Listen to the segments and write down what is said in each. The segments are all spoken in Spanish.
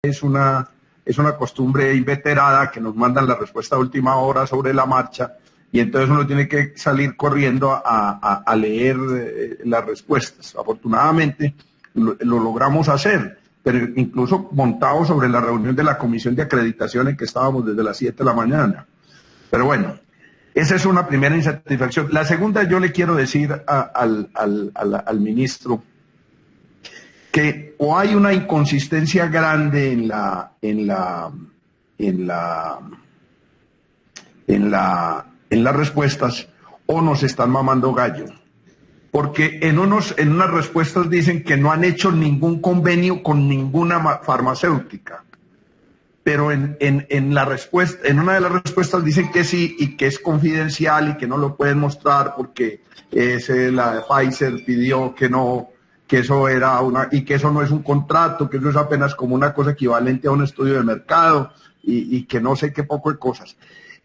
es una costumbre inveterada que nos mandan la respuesta a última hora sobre la marcha, y entonces uno tiene que salir corriendo a leer las respuestas. Afortunadamente lo logramos hacer, pero incluso montado sobre la reunión de la Comisión de Acreditación en que estábamos desde las 7 de la mañana. Pero bueno, esa es una primera insatisfacción. La segunda, yo le quiero decir al ministro que o hay una inconsistencia grande en las respuestas, o nos están mamando gallo. Porque en unas respuestas dicen que no han hecho ningún convenio con ninguna farmacéutica, pero en una de las respuestas dicen que sí y que es confidencial y que no lo pueden mostrar porque la de Pfizer pidió que no, que eso era y que eso no es un contrato, que eso es apenas como una cosa equivalente a un estudio de mercado y que no sé qué poco de cosas.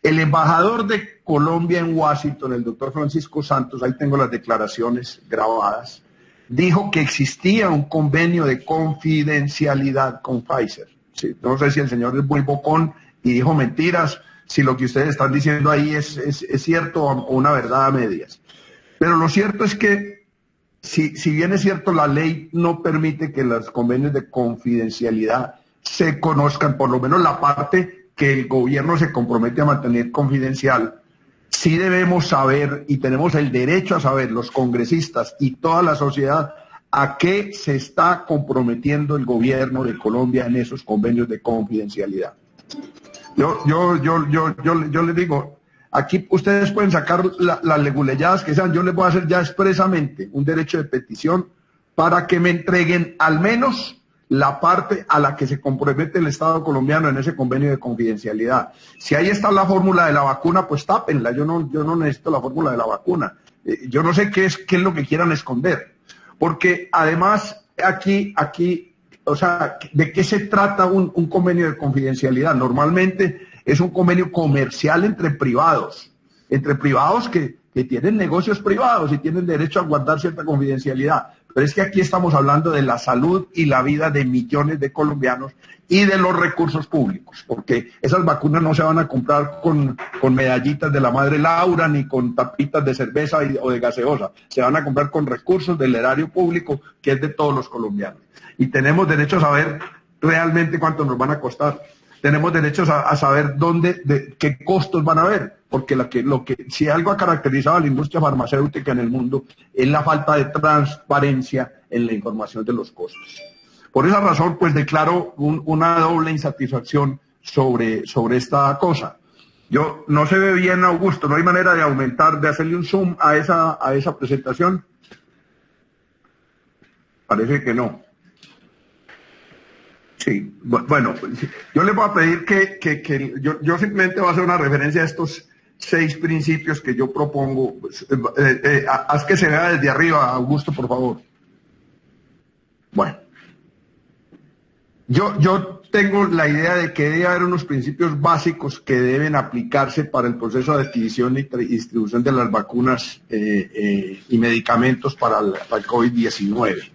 El embajador de Colombia en Washington, el doctor Francisco Santos, ahí tengo las declaraciones grabadas, dijo que existía un convenio de confidencialidad con Pfizer. Sí, no sé si el señor es muy bocón y dijo mentiras, si lo que ustedes están diciendo ahí es cierto o una verdad a medias. Pero lo cierto es que, si bien es cierto, la ley no permite que los convenios de confidencialidad se conozcan, por lo menos la parte que el gobierno se compromete a mantener confidencial, sí debemos saber y tenemos el derecho a saber, los congresistas y toda la sociedad, a qué se está comprometiendo el gobierno de Colombia en esos convenios de confidencialidad. Yo les digo, aquí ustedes pueden sacar las leguleyadas que sean, yo les voy a hacer ya expresamente un derecho de petición para que me entreguen al menos la parte a la que se compromete el Estado colombiano en ese convenio de confidencialidad. Si ahí está la fórmula de la vacuna, pues tápenla, yo no necesito la fórmula de la vacuna. Yo no sé qué es lo que quieran esconder, porque además aquí, o sea, ¿de qué se trata un convenio de confidencialidad? Normalmente es un convenio comercial entre privados que tienen negocios privados y tienen derecho a guardar cierta confidencialidad. Pero es que aquí estamos hablando de la salud y la vida de millones de colombianos y de los recursos públicos, porque esas vacunas no se van a comprar con medallitas de la madre Laura ni con tapitas de cerveza o de gaseosa, se van a comprar con recursos del erario público que es de todos los colombianos. Y tenemos derecho a saber realmente cuánto nos van a costar. Tenemos derecho a saber qué costos van a haber, porque si algo ha caracterizado a la industria farmacéutica en el mundo es la falta de transparencia en la información de los costos. Por esa razón, pues declaro una doble insatisfacción sobre esta cosa. Yo no se ve bien, Augusto, no hay manera de hacerle un zoom a esa presentación. Parece que no. Sí, bueno, yo les voy a pedir que yo simplemente voy a hacer una referencia a estos 6 principios que yo propongo. Haz que se vea desde arriba, Augusto, por favor. Bueno, yo tengo la idea de que debe haber unos principios básicos que deben aplicarse para el proceso de adquisición y distribución de las vacunas y medicamentos para el COVID-19.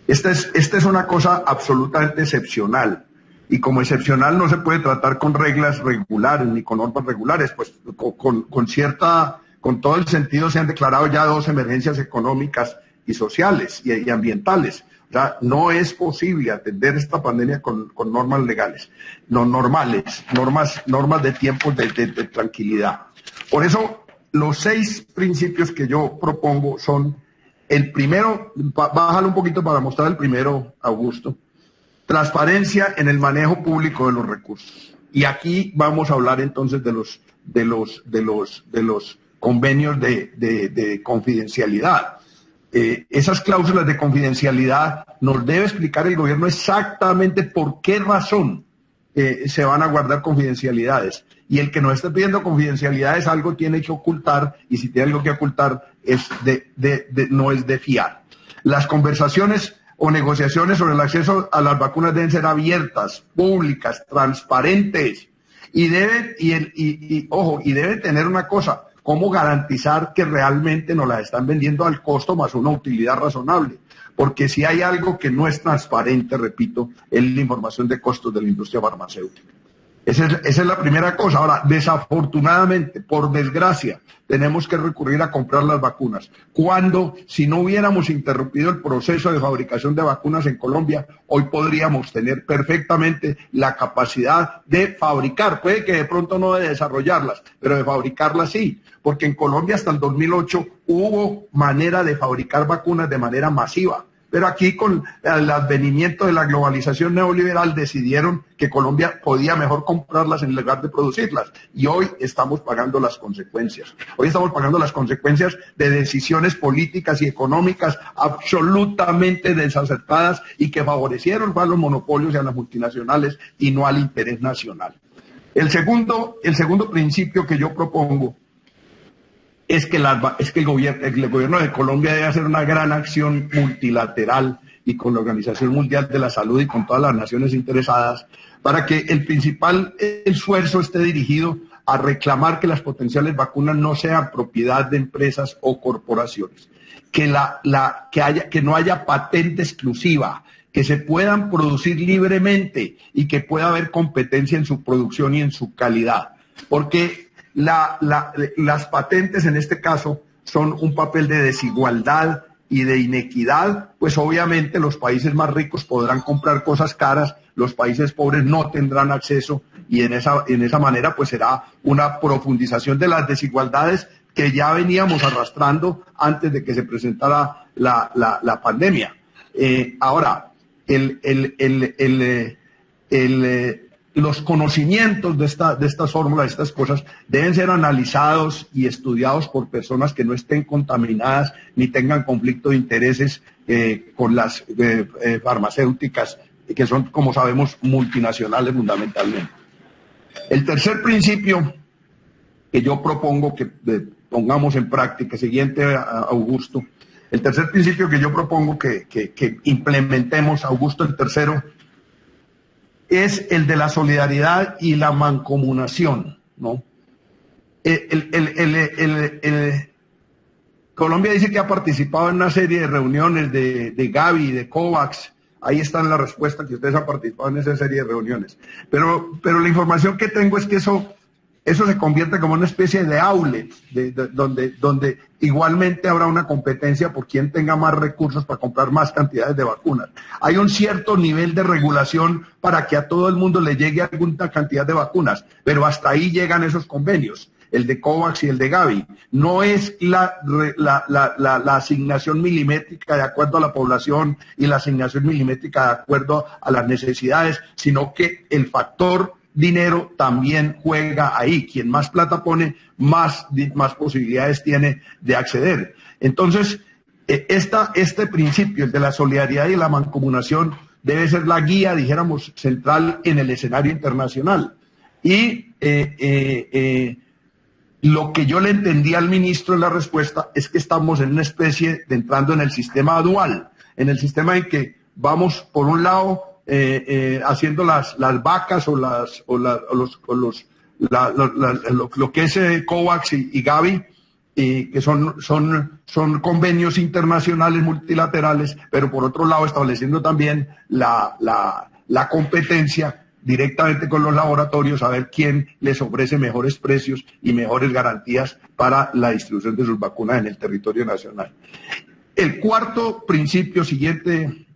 Esta es una cosa absolutamente excepcional, y como excepcional no se puede tratar con reglas regulares ni con normas regulares, pues con todo el sentido se han declarado ya 2 emergencias económicas y sociales y ambientales. O sea, no es posible atender esta pandemia con normas legales, no normales, normas de tiempos de tranquilidad. Por eso, los 6 principios que yo propongo son: el primero, bájalo un poquito para mostrar el primero, Augusto. Transparencia en el manejo público de los recursos. Y aquí vamos a hablar entonces de los convenios de confidencialidad. Esas cláusulas de confidencialidad nos debe explicar el gobierno exactamente por qué razón se van a guardar confidencialidades. Y el que nos esté pidiendo confidencialidades algo tiene que ocultar, y si tiene algo que ocultar no es de fiar. Las conversaciones o negociaciones sobre el acceso a las vacunas deben ser abiertas, públicas, transparentes, y deben tener una cosa: cómo garantizar que realmente nos las están vendiendo al costo más una utilidad razonable. Porque si hay algo que no es transparente, repito, es la información de costos de la industria farmacéutica. Esa es la primera cosa. Ahora, desafortunadamente, por desgracia, tenemos que recurrir a comprar las vacunas. Cuando, si no hubiéramos interrumpido el proceso de fabricación de vacunas en Colombia, hoy podríamos tener perfectamente la capacidad de fabricar. Puede que de pronto no de desarrollarlas, pero de fabricarlas sí. Porque en Colombia hasta el 2008 hubo manera de fabricar vacunas de manera masiva. Pero aquí con el advenimiento de la globalización neoliberal decidieron que Colombia podía mejor comprarlas en lugar de producirlas. Y hoy estamos pagando las consecuencias. Hoy estamos pagando las consecuencias de decisiones políticas y económicas absolutamente desacertadas y que favorecieron a los monopolios y a las multinacionales y no al interés nacional. El segundo principio que yo propongo es que el gobierno de Colombia debe hacer una gran acción multilateral y con la Organización Mundial de la Salud y con todas las naciones interesadas para que el principal esfuerzo esté dirigido a reclamar que las potenciales vacunas no sean propiedad de empresas o corporaciones, que no haya patente exclusiva, que se puedan producir libremente y que pueda haber competencia en su producción y en su calidad, porque las patentes en este caso son un papel de desigualdad y de inequidad, pues obviamente los países más ricos podrán comprar cosas caras, los países pobres no tendrán acceso y en esa manera pues será una profundización de las desigualdades que ya veníamos arrastrando antes de que se presentara la pandemia. Ahora, los conocimientos de estas fórmulas, de estas cosas, deben ser analizados y estudiados por personas que no estén contaminadas ni tengan conflicto de intereses con las farmacéuticas, que son, como sabemos, multinacionales fundamentalmente. El tercer principio que yo propongo que pongamos en práctica, siguiente a Augusto, el tercer principio que yo propongo que implementemos, Augusto, el tercero, es el de la solidaridad y la mancomunación, ¿no? Colombia dice que ha participado en una serie de reuniones de Gavi, de COVAX. Ahí está la respuesta, que ustedes han participado en esa serie de reuniones. Pero la información que tengo es que eso se convierte como una especie de outlet, donde igualmente habrá una competencia por quien tenga más recursos para comprar más cantidades de vacunas. Hay un cierto nivel de regulación para que a todo el mundo le llegue alguna cantidad de vacunas, pero hasta ahí llegan esos convenios, el de COVAX y el de Gavi. No es la asignación milimétrica de acuerdo a la población y la asignación milimétrica de acuerdo a las necesidades, sino que el factor dinero también juega ahí. Quien más plata pone, más posibilidades tiene de acceder. Entonces, este principio, el de la solidaridad y la mancomunación, debe ser la guía, dijéramos, central en el escenario internacional. Y lo que yo le entendí al ministro en la respuesta es que estamos en una especie de entrando en el sistema dual, en el sistema en que vamos, por un lado, haciendo las vacas lo que es COVAX y Gavi, que son convenios internacionales multilaterales, pero por otro lado estableciendo también la competencia directamente con los laboratorios, a ver quién les ofrece mejores precios y mejores garantías para la distribución de sus vacunas en el territorio nacional. El cuarto principio siguiente.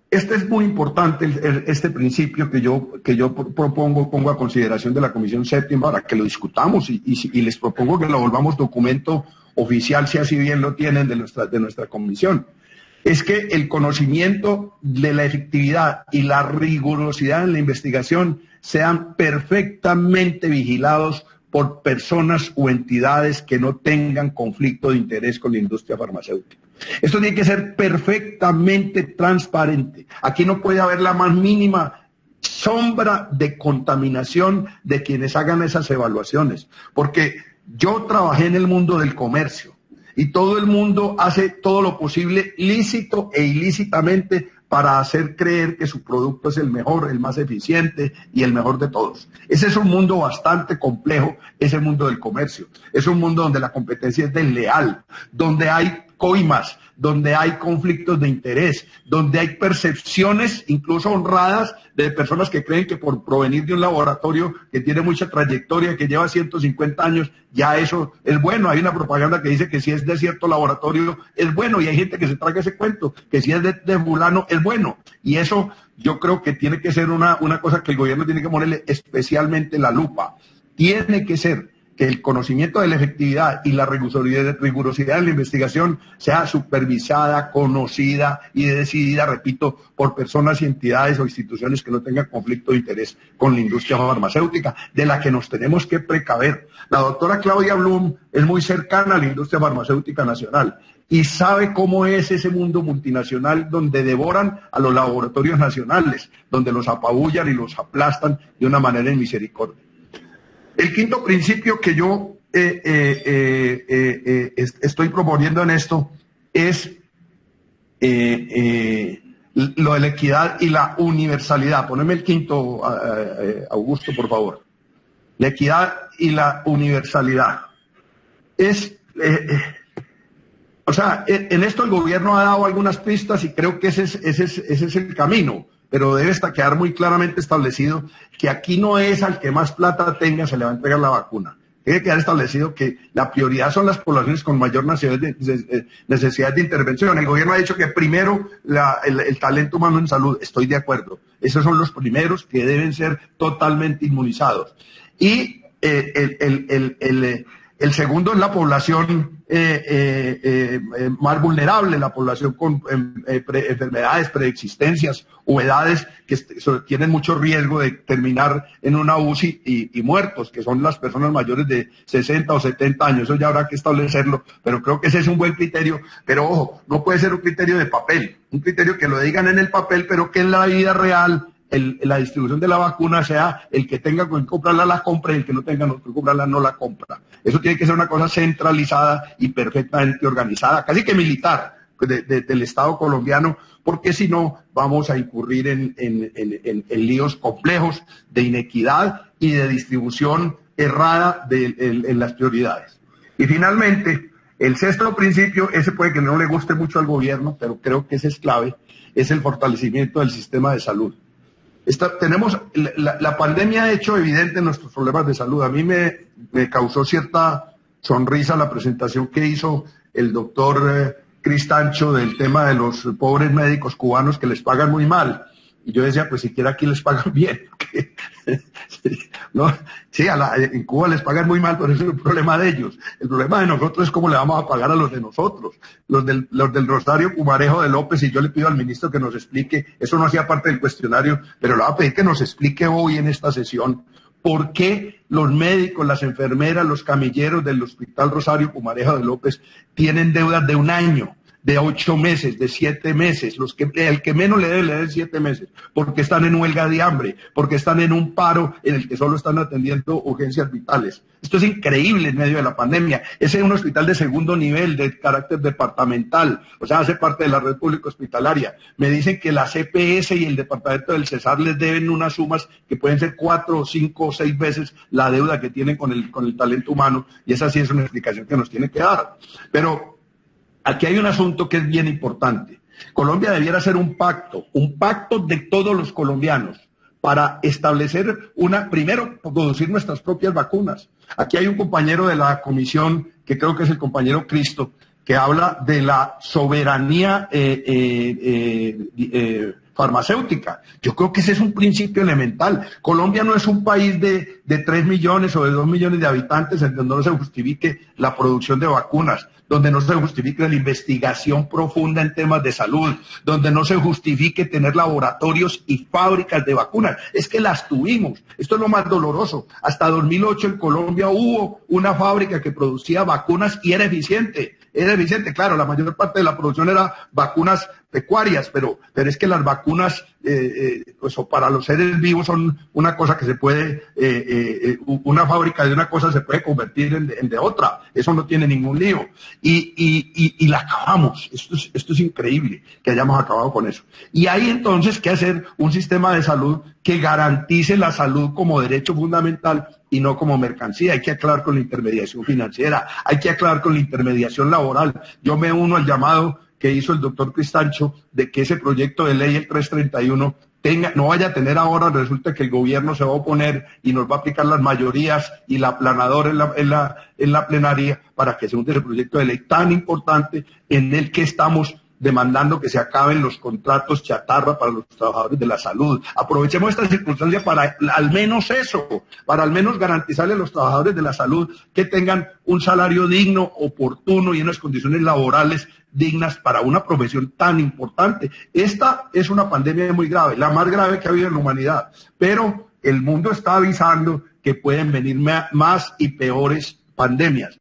Este es muy importante, este principio que yo pongo a consideración de la Comisión Séptima para que lo discutamos y les propongo que lo volvamos documento oficial, si así bien lo tienen, de nuestra comisión. Es que el conocimiento de la efectividad y la rigurosidad en la investigación sean perfectamente vigilados por personas o entidades que no tengan conflicto de interés con la industria farmacéutica. Esto tiene que ser perfectamente transparente. Aquí no puede haber la más mínima sombra de contaminación de quienes hagan esas evaluaciones. Porque yo trabajé en el mundo del comercio y todo el mundo hace todo lo posible lícito e ilícitamente para hacer creer que su producto es el mejor, el más eficiente y el mejor de todos. Ese es un mundo bastante complejo, ese mundo del comercio. Es un mundo donde la competencia es desleal, donde hay coimas, donde hay conflictos de interés, donde hay percepciones incluso honradas de personas que creen que por provenir de un laboratorio que tiene mucha trayectoria, que lleva 150 años, ya eso es bueno. Hay una propaganda que dice que si es de cierto laboratorio es bueno, y hay gente que se traga ese cuento, que si es de fulano es bueno. Y eso yo creo que tiene que ser una cosa que el gobierno tiene que ponerle especialmente la lupa. Tiene que ser que el conocimiento de la efectividad y la rigurosidad de la investigación sea supervisada, conocida y decidida, repito, por personas y entidades o instituciones que no tengan conflicto de interés con la industria farmacéutica, de la que nos tenemos que precaver. La doctora Claudia Blum es muy cercana a la industria farmacéutica nacional y sabe cómo es ese mundo multinacional donde devoran a los laboratorios nacionales, donde los apabullan y los aplastan de una manera en misericordia. El quinto principio que yo estoy proponiendo en esto es lo de la equidad y la universalidad. Poneme el quinto, Augusto, por favor. La equidad y la universalidad. O sea, en esto el gobierno ha dado algunas pistas y creo que ese es el camino. Pero debe quedar muy claramente establecido que aquí no es al que más plata tenga se le va a entregar la vacuna. Debe quedar establecido que la prioridad son las poblaciones con mayor necesidad de intervención. El gobierno ha dicho que primero el talento humano en salud. Estoy de acuerdo. Esos son los primeros que deben ser totalmente inmunizados. Y el segundo es la población más vulnerable, la población con enfermedades, preexistencias o edades que tienen mucho riesgo de terminar en una UCI y muertos, que son las personas mayores de 60 o 70 años. Eso ya habrá que establecerlo, pero creo que ese es un buen criterio. Pero ojo, no puede ser un criterio de papel, un criterio que lo digan en el papel, pero que en la vida real la distribución de la vacuna sea el que tenga que comprarla la compra y el que no tenga que comprarla no la compra. Eso tiene que ser una cosa centralizada y perfectamente organizada, casi que militar del Estado colombiano, porque si no vamos a incurrir en líos complejos de inequidad y de distribución errada en las prioridades. Y finalmente, el sexto principio, ese puede que no le guste mucho al gobierno, pero creo que ese es clave, es el fortalecimiento del sistema de salud. La pandemia ha hecho evidente nuestros problemas de salud. A mí me causó cierta sonrisa la presentación que hizo el doctor Cristancho del tema de los pobres médicos cubanos que les pagan muy mal. Y yo decía, pues siquiera aquí les pagan bien. ¿No? Sí, en Cuba les pagan muy mal, pero ese es el problema de ellos. El problema de nosotros es cómo le vamos a pagar a los de nosotros. Los del Rosario Pumarejo de López, y yo le pido al ministro que nos explique, eso no hacía parte del cuestionario, pero le voy a pedir que nos explique hoy en esta sesión por qué los médicos, las enfermeras, los camilleros del Hospital Rosario Pumarejo de López tienen deudas de un año, de 8 meses, de 7 meses, el que menos le debe 7 meses, porque están en huelga de hambre, porque están en un paro en el que solo están atendiendo urgencias vitales. Esto es increíble en medio de la pandemia. Ese es un hospital de segundo nivel, de carácter departamental, o sea, hace parte de la red pública hospitalaria. Me dicen que la CPS y el departamento del Cesar les deben unas sumas que pueden ser 4, 5 o 6 veces la deuda que tienen con el talento humano, y esa sí es una explicación que nos tiene que dar. Pero aquí hay un asunto que es bien importante. Colombia debiera hacer un pacto de todos los colombianos para establecer primero, producir nuestras propias vacunas. Aquí hay un compañero de la comisión, que creo que es el compañero Cristo, que habla de la soberanía farmacéutica. Yo creo que ese es un principio elemental. Colombia no es un país de 3 millones o de 2 millones de habitantes en donde no se justifique la producción de vacunas, donde no se justifique la investigación profunda en temas de salud, donde no se justifique tener laboratorios y fábricas de vacunas. Es que las tuvimos. Esto es lo más doloroso. Hasta 2008 en Colombia hubo una fábrica que producía vacunas y era eficiente. Era eficiente, claro, la mayor parte de la producción era vacunas pecuarias, pero es que las vacunas pues, para los seres vivos son una cosa que se puede, una fábrica de una cosa se puede convertir en de otra, eso no tiene ningún lío, y la acabamos, esto es increíble que hayamos acabado con eso. Y hay entonces que hacer un sistema de salud que garantice la salud como derecho fundamental y no como mercancía. Hay que acabar con la intermediación financiera, hay que acabar con la intermediación laboral. Yo me uno al llamado que hizo el doctor Cristancho de que ese proyecto de ley, el 331, no vaya a tener ahora, resulta que el gobierno se va a oponer y nos va a aplicar las mayorías y la aplanadora en la plenaria para que se junte ese proyecto de ley tan importante en el que estamos demandando que se acaben los contratos chatarra para los trabajadores de la salud. Aprovechemos esta circunstancia para al menos eso, para al menos garantizarle a los trabajadores de la salud que tengan un salario digno, oportuno y unas condiciones laborales dignas para una profesión tan importante. Esta es una pandemia muy grave, la más grave que ha habido en la humanidad, pero el mundo está avisando que pueden venir más y peores pandemias.